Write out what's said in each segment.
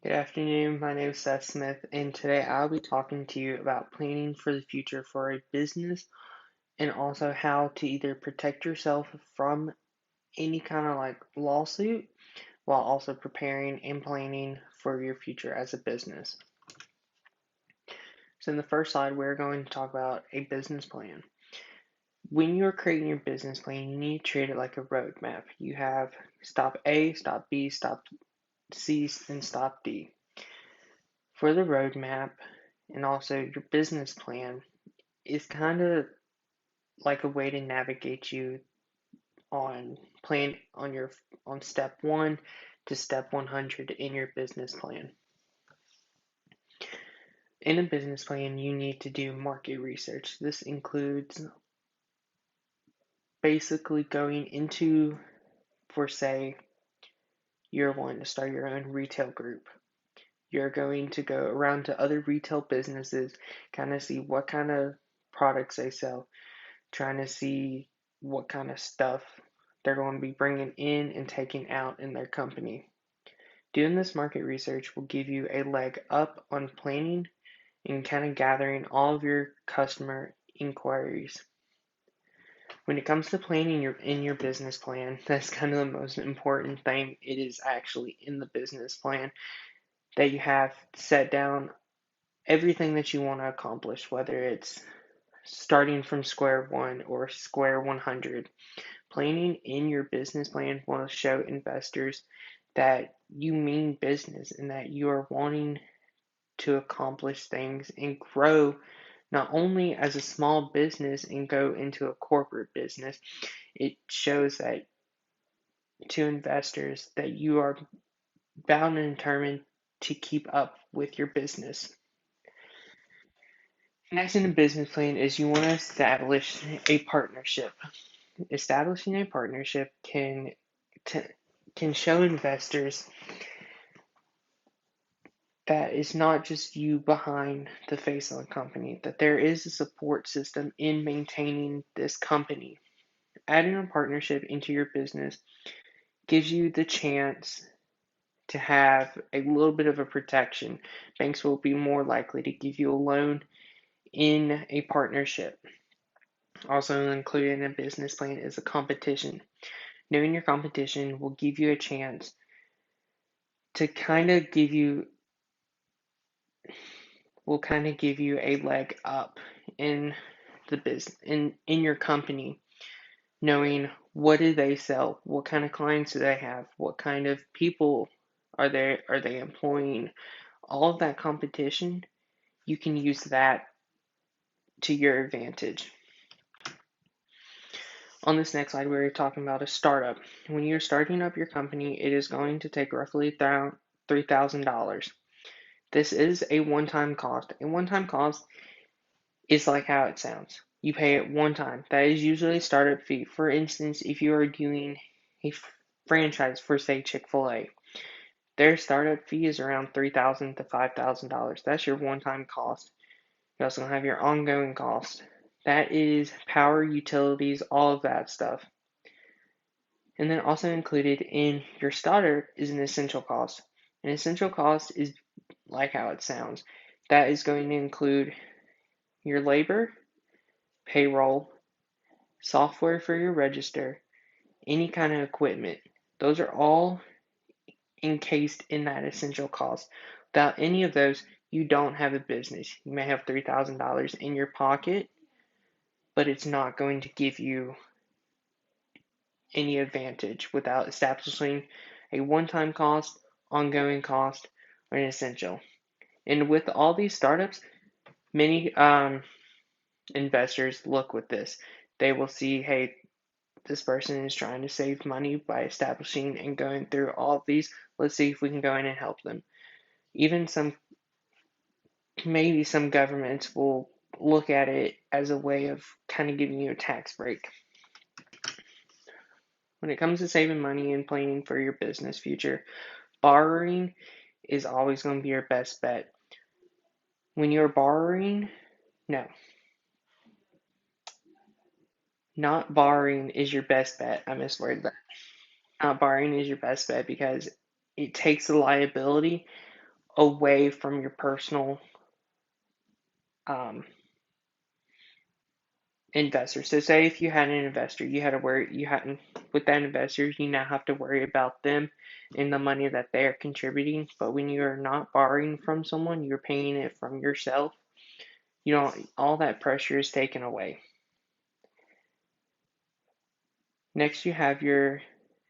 Good afternoon. My name is Seth Smith, and today I'll be talking to you about planning for the future for a business and also how to either protect yourself from any kind of lawsuit while also preparing and planning for your future as a business. So, in the first slide, we're going to talk about a business plan. When you're creating your business plan, you need to treat it like a roadmap. You have stop A, stop B, stop C, and stop D. For the roadmap and also your business plan is kind of like a way to navigate you on plan on step 1 to step 100 in your business plan. In a business plan, you need to do market research. This includes basically going into, for say, you're wanting to start your own retail group. You're going to go around to other retail businesses, kind of see what kind of products they sell, trying to see what kind of stuff they're going to be bringing in and taking out in their company. Doing this market research will give you a leg up on planning and kind of gathering all of your customer inquiries. When it comes to planning in your business plan, that's kind of the most important thing. It is actually in the business plan that you have set down everything that you want to accomplish, whether it's starting from square one or square 100. Planning in your business plan will show investors that you mean business and that you are wanting to accomplish things and grow not only as a small business and go into a corporate business. It shows that to investors that you are bound and determined to keep up with your business. Next in a business plan is you want to establish a partnership. Establishing a partnership can show investors that it's not just you behind the face of the company, that there is a support system in maintaining this company. Adding a partnership into your business gives you the chance to have a little bit of a protection. Banks will be more likely to give you a loan in a partnership. Also included in a business plan is a competition. Knowing your competition will give you a chance to kind of give you a leg up in the business in your company, knowing what do they sell, what kind of clients do they have, what kind of people are they employing. All of that competition, you can use that to your advantage. On this next slide, we're talking about a startup. When you're starting up your company, it is going to take roughly $3,000. This is a one-time cost. A one-time cost is like how it sounds. You pay it one time. That is usually a startup fee. For instance, if you are doing a franchise for, say, Chick-fil-A, their startup fee is around $3,000 to $5,000. That's your one-time cost. You also have your ongoing cost. That is power, utilities, all of that stuff. And then also included in your starter is an essential cost. An essential cost is like how it sounds. That is going to include your labor, payroll, software for your register, any kind of equipment. Those are all encased in that essential cost. Without any of those, you don't have a business. You may have $3,000 in your pocket, but it's not going to give you any advantage without establishing a one-time cost, ongoing cost, or an essential. And with all these startups, many investors look with this. They will see, hey, this person is trying to save money by establishing and going through all of these. Let's see if we can go in and help them. Even maybe some governments will look at it as a way of kind of giving you a tax break. When it comes to saving money and planning for your business future, borrowing is always going to be your best bet. When you're borrowing, no, not borrowing is your best bet. I misworded that. Not borrowing is your best bet because it takes the liability away from your personal investor. So say if you had an investor, you had to worry, you hadn't, with that investor, you now have to worry about them and the money that they are contributing. But when you're not borrowing from someone, you're paying it from yourself. You know, all that pressure is taken away. Next, you have your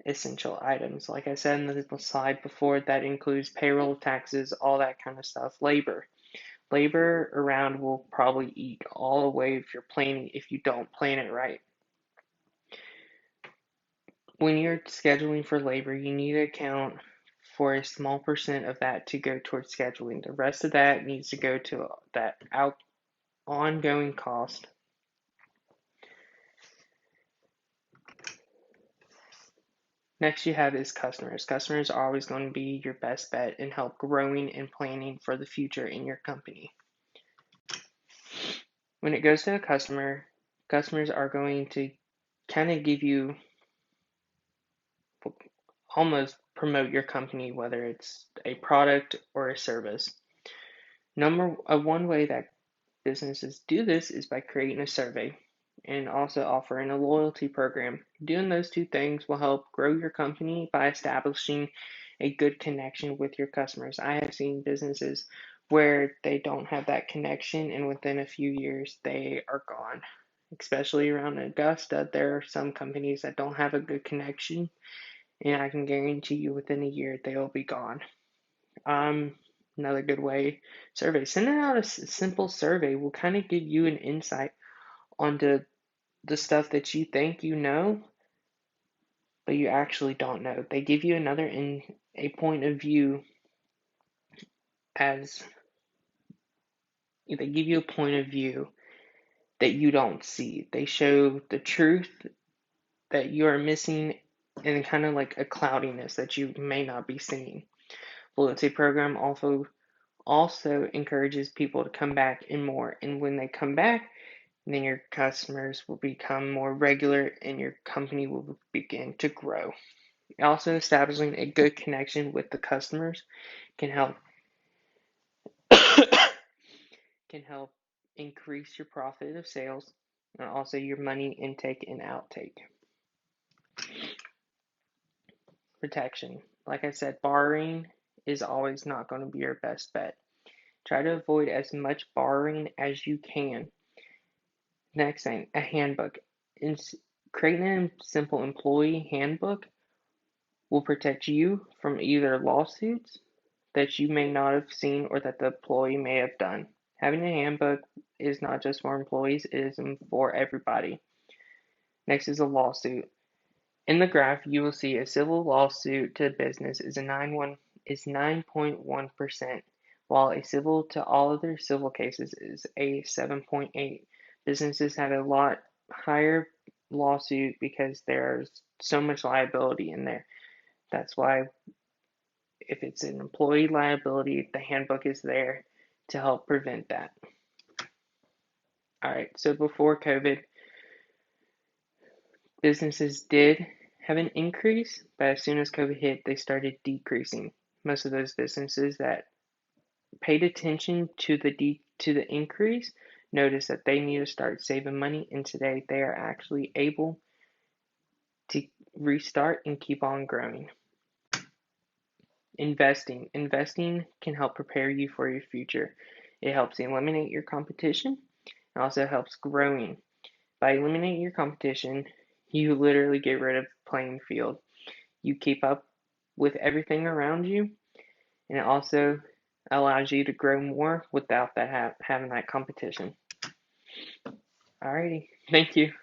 essential items. Like I said in the slide before, that includes payroll, taxes, all that kind of stuff. Labor around will probably eat all away if you don't plan it right. When you're scheduling for labor, you need to account for a small percent of that to go towards scheduling. The rest of that needs to go to that ongoing cost. Next you have is customers. Customers are always going to be your best bet in help growing and planning for the future in your company. When it goes to a customer, customers are going to kind of give you, almost promote your company, whether it's a product or a service. One way that businesses do this is by creating a survey and also offering a loyalty program. Doing those two things will help grow your company by establishing a good connection with your customers. I have seen businesses where they don't have that connection, and within a few years they are gone. Especially around Augusta, there are some companies that don't have a good connection, and I can guarantee you within a year they will be gone. Another good way, survey. Sending out a simple survey will kind of give you an insight onto the stuff that you think you know, but you actually don't know. They give you a point of view as they give you a point of view that you don't see. They show the truth that you are missing and kind of like a cloudiness that you may not be seeing. Loyalty program also encourages people to come back and more. And when they come back, then your customers will become more regular and your company will begin to grow. Also, establishing a good connection with the customers can help can help increase your profit of sales and also your money intake and outtake. Protection. Like I said, borrowing is always not going to be your best bet. Try to avoid as much borrowing as you can. Next thing, a handbook. Creating a simple employee handbook will protect you from either lawsuits that you may not have seen or that the employee may have done. Having a handbook is not just for employees, it is for everybody. Next is a lawsuit. In the graph, you will see a civil lawsuit to a business is 9.1%, while a civil to all other civil cases is a 7.8. Businesses have a lot higher lawsuit because there's so much liability in there. That's why if it's an employee liability, the handbook is there to help prevent that. All right, so before COVID, businesses did have an increase, but as soon as COVID hit, they started decreasing. Most of those businesses that paid attention to the increase noticed that they need to start saving money, and today they are actually able to restart and keep on growing. Investing can help prepare you for your future. It helps eliminate your competition. It also helps growing. By eliminating your competition, you literally get rid of the playing field. You keep up with everything around you, and it also allows you to grow more without having that competition. Alrighty, thank you.